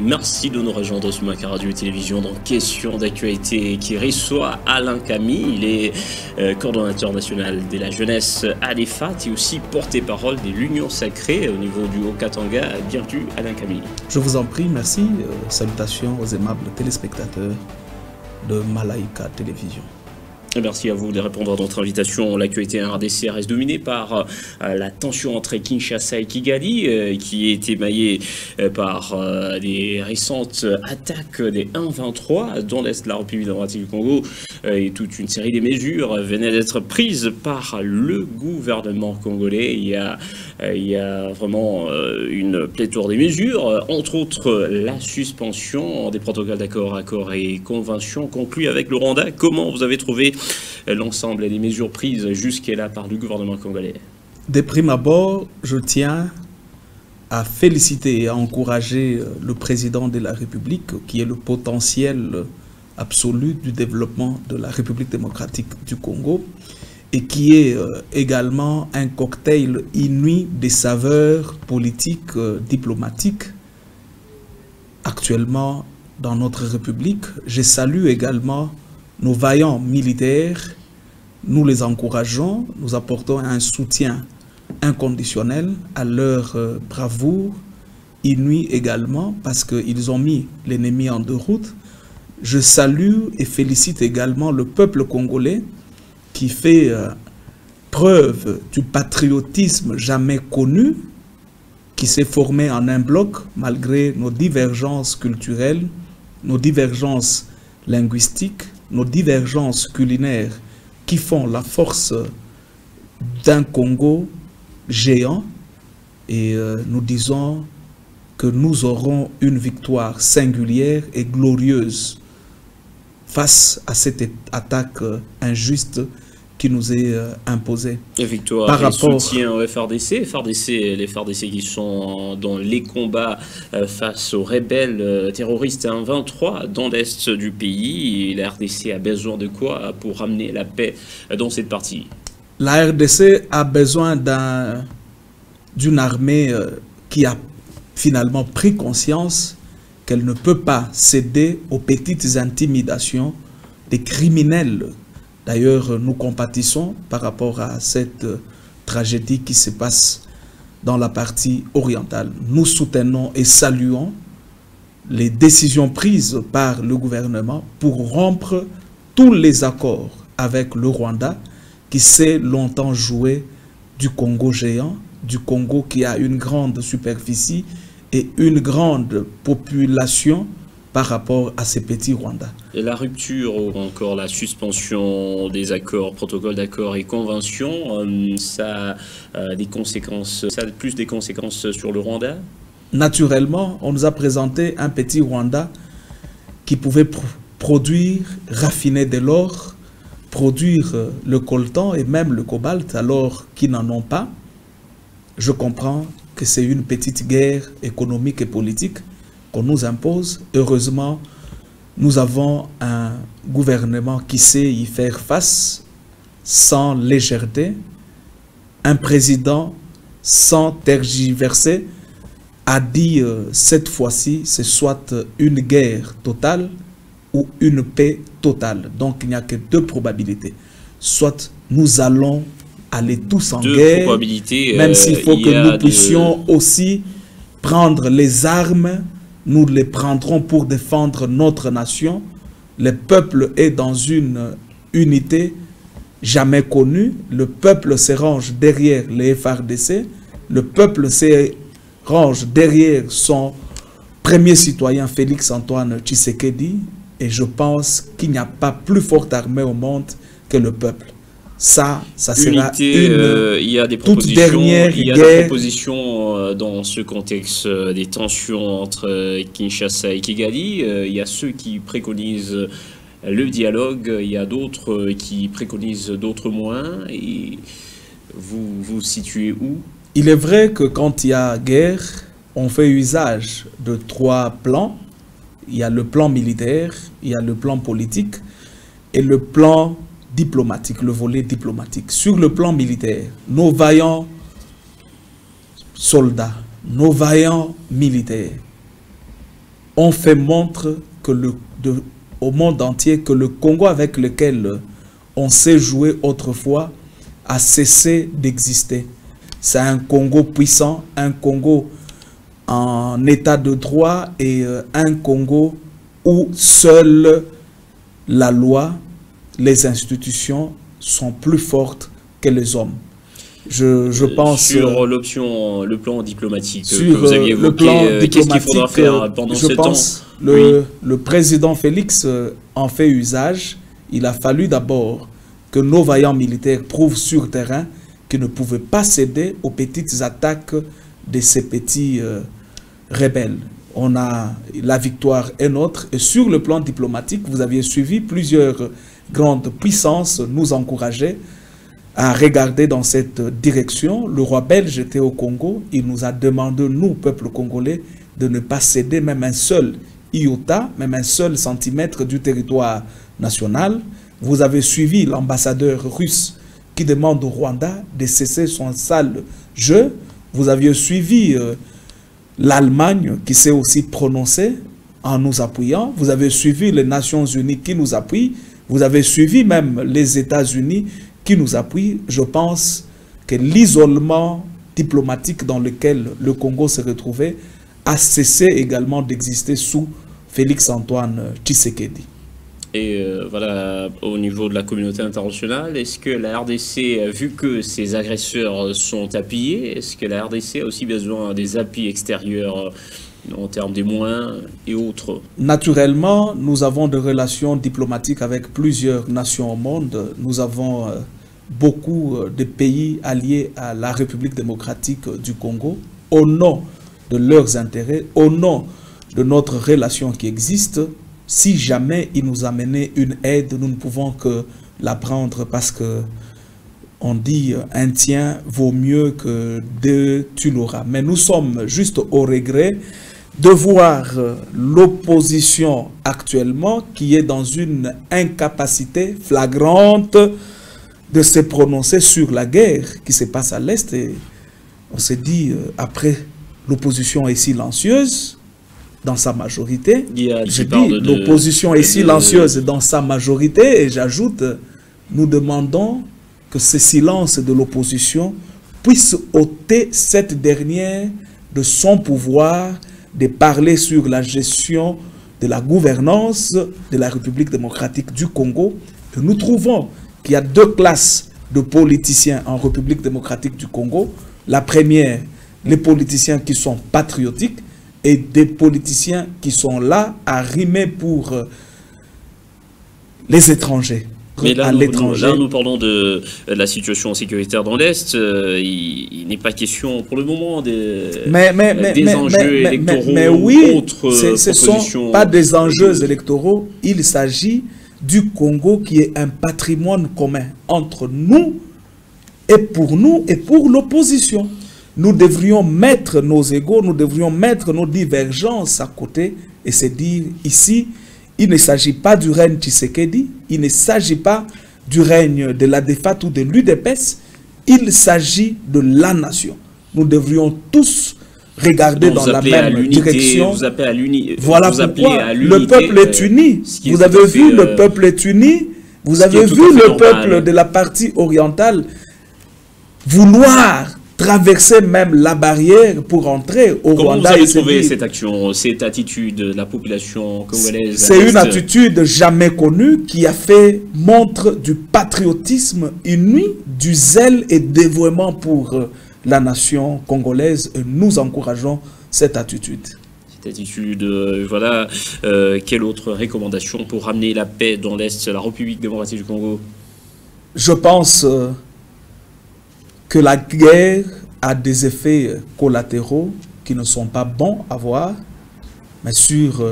Merci de nous rejoindre sur Maka Radio et Télévision dans Question d'actualité qui reçoit Alain Camille. Il est coordonnateur national de la jeunesse ADEFAT et aussi porte-parole de l'Union Sacrée au niveau du Haut-Katanga. Bienvenue Alain Camille. Je vous en prie, merci. Salutations aux aimables téléspectateurs de Malaika Télévision. Merci à vous de répondre à notre invitation. L'actualité RDC reste dominée par la tension entre Kinshasa et Kigali, qui est émaillée par des récentes attaques des 1-23 dans l'est de la République démocratique du Congo. Et toute une série de mesures venaient d'être prises par le gouvernement congolais. Il y a vraiment une pléthore de mesures, entre autres la suspension des protocoles d'accord, accords et conventions conclus avec le Rwanda. Comment vous avez trouvé l'ensemble des mesures prises jusqu'à-là par le gouvernement congolais? De prime abord, je tiens à féliciter et à encourager le président de la République, qui est le potentiel absolu du développement de la République démocratique du Congo, et qui est également un cocktail inouï des saveurs politiques, diplomatiques, actuellement dans notre République. Je salue également nos vaillants militaires. Nous les encourageons, nous apportons un soutien inconditionnel à leur bravoure, inouïe également, parce qu'ils ont mis l'ennemi en deux routes. Je salue et félicite également le peuple congolais qui fait preuve du patriotisme jamais connu, qui s'est formé en un bloc malgré nos divergences culturelles, nos divergences linguistiques, nos divergences culinaires qui font la force d'un Congo géant. Et nous disons que nous aurons une victoire singulière et glorieuse face à cette attaque injuste qui nous est imposée. Et victoire par rapport soutien au FRDC, les FRDC qui sont dans les combats face aux rebelles terroristes 1-23 dans l'est du pays. Et la RDC a besoin de quoi pour ramener la paix dans cette partie? La RDC a besoin d'une armée qui a finalement pris conscience qu'elle ne peut pas céder aux petites intimidations des criminels. D'ailleurs, nous compatissons par rapport à cette tragédie qui se passe dans la partie orientale. Nous soutenons et saluons les décisions prises par le gouvernement pour rompre tous les accords avec le Rwanda, qui s'est longtemps joué du Congo géant, du Congo qui a une grande superficie et une grande population par rapport à ces petits Rwandais. Et la rupture ou encore la suspension des accords, protocoles d'accords et conventions, ça a des conséquences, ça a plus des conséquences sur le Rwanda? Naturellement, on nous a présenté un petit Rwanda qui pouvait produire, raffiner de l'or, produire le coltan et même le cobalt, alors qu'ils n'en ont pas. Je comprends que c'est une petite guerre économique et politique qu'on nous impose. Heureusement, nous avons un gouvernement qui sait y faire face sans légèreté. Un président sans tergiverser a dit cette fois-ci, c'est soit une guerre totale ou une paix totale. Donc il n'y a que deux probabilités. Soit nous allons aller tous en guerre, même s'il faut que nous puissions aussi prendre les armes. Nous les prendrons pour défendre notre nation. Le peuple est dans une unité jamais connue. Le peuple se range derrière les FRDC. Le peuple se range derrière son premier citoyen Félix-Antoine Tshisekedi. Et je pense qu'il n'y a pas plus forte armée au monde que le peuple. Ça sera il y a des propositions, des propositions dans ce contexte des tensions entre Kinshasa et Kigali. Il y a ceux qui préconisent le dialogue, il y a d'autres qui préconisent d'autres moyens. Et vous vous situez où? Il est vrai que quand il y a guerre, on fait usage de trois plans. Il y a le plan militaire, il y a le plan politique et le plan diplomatique, le volet diplomatique. Sur le plan militaire, nos vaillants soldats, nos vaillants militaires ont fait montre que au monde entier que le Congo avec lequel on s'est joué autrefois a cessé d'exister. C'est un Congo puissant, un Congo en état de droit et un Congo où seule la loi, les institutions sont plus fortes que les hommes. Je pense... Sur l'option, le plan diplomatique sur que vous aviez évoqué, qu'est-ce qu'il faudra faire pendant ce temps? Le président Félix en fait usage. Il a fallu d'abord que nos vaillants militaires prouvent sur terrain qu'ils ne pouvaient pas céder aux petites attaques de ces petits rebelles. La victoire est nôtre. Et sur le plan diplomatique, vous aviez suivi plusieurs grandes puissances nous encourager à regarder dans cette direction. Le roi belge était au Congo. Il nous a demandé, nous, peuple congolais, de ne pas céder même un seul iota, même un seul centimètre du territoire national. Vous avez suivi l'ambassadeur russe qui demande au Rwanda de cesser son sale jeu. Vous aviez suivi l'Allemagne qui s'est aussi prononcée en nous appuyant. Vous avez suivi les Nations Unies qui nous appuient. Vous avez suivi même les États-Unis qui nous appuient. Je pense que l'isolement diplomatique dans lequel le Congo s'est retrouvé a cessé également d'exister sous Félix-Antoine Tshisekedi. Et voilà, au niveau de la communauté internationale, est-ce que la RDC, vu que ces agresseurs sont appuyés, est-ce que la RDC a aussi besoin des appuis extérieurs en termes des moyens et autres? Naturellement, nous avons des relations diplomatiques avec plusieurs nations au monde. Nous avons beaucoup de pays alliés à la République démocratique du Congo. Au nom de leurs intérêts, au nom de notre relation qui existe, si jamais ils nous amenaient une aide, nous ne pouvons que la prendre parce que on dit un tien vaut mieux que deux tu l'auras. Mais nous sommes juste au regret de voir l'opposition actuellement qui est dans une incapacité flagrante de se prononcer sur la guerre qui se passe à l'Est. Et on s'est dit, après, l'opposition est silencieuse dans sa majorité. Je dis, l'opposition est silencieuse dans sa majorité et j'ajoute, nous demandons que ce silence de l'opposition puisse ôter cette dernière de son pouvoir de parler sur la gestion de la gouvernance de la République démocratique du Congo. Et nous trouvons qu'il y a deux classes de politiciens en République démocratique du Congo. La première, les politiciens qui sont patriotiques et des politiciens qui sont là à rimer pour les étrangers. Mais là, nous parlons de la situation sécuritaire dans l'Est. Il n'est pas question pour le moment des enjeux électoraux. Mais oui, ce ne sont pas des enjeux électoraux. Il s'agit du Congo qui est un patrimoine commun entre nous et pour l'opposition. Nous devrions mettre nos égos, nous devrions mettre nos divergences à côté et se dire ici, il ne s'agit pas du règne Tshisekedi, il ne s'agit pas du règne de la défaite ou de l'UDPS, il s'agit de la nation. Nous devrions tous regarder dans la même direction. Vous appelez à l'unité. Voilà pourquoi le peuple est uni. Vous avez vu, le peuple est uni. Vous avez vu le peuple de la partie orientale vouloir traverser même la barrière pour entrer au Rwanda. Comment vous avez trouvé cette action, cette attitude de la population congolaise? C'est une attitude jamais connue qui a fait montre du patriotisme uni, du zèle et dévouement pour la nation congolaise. Et nous encourageons cette attitude. Cette attitude, voilà. Quelle autre recommandation pour ramener la paix dans l'Est, la République démocratique du Congo? Je pense que la guerre a des effets collatéraux qui ne sont pas bons à voir, mais sur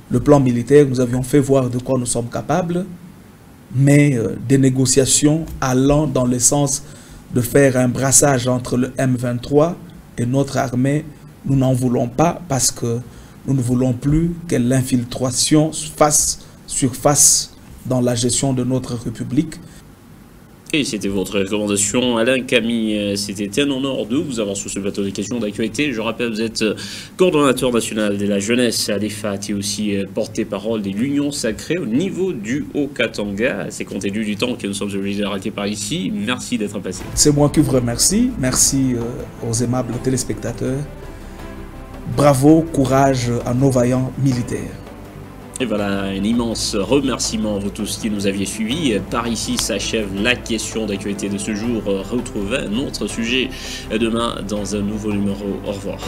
le plan militaire, nous avions fait voir de quoi nous sommes capables, mais des négociations allant dans le sens de faire un brassage entre le M23 et notre armée, nous n'en voulons pas parce que nous ne voulons plus que l'infiltration fasse surface dans la gestion de notre République. Et c'était votre recommandation, Alain Camille. C'était un honneur de vous avoir sur ce plateau de questions d'actualité. Je rappelle, vous êtes coordonnateur national de la jeunesse à l'EFAT et aussi porte-parole de l'Union sacrée au niveau du Haut-Katanga. C'est compte tenu du temps que nous sommes obligés d'arrêter par ici. Merci d'être passé. C'est moi qui vous remercie. Merci aux aimables téléspectateurs. Bravo, courage à nos vaillants militaires. Et voilà, un immense remerciement à vous tous qui nous aviez suivis. Par ici s'achève la question d'actualité de ce jour. Retrouvez un autre sujet demain dans un nouveau numéro. Au revoir.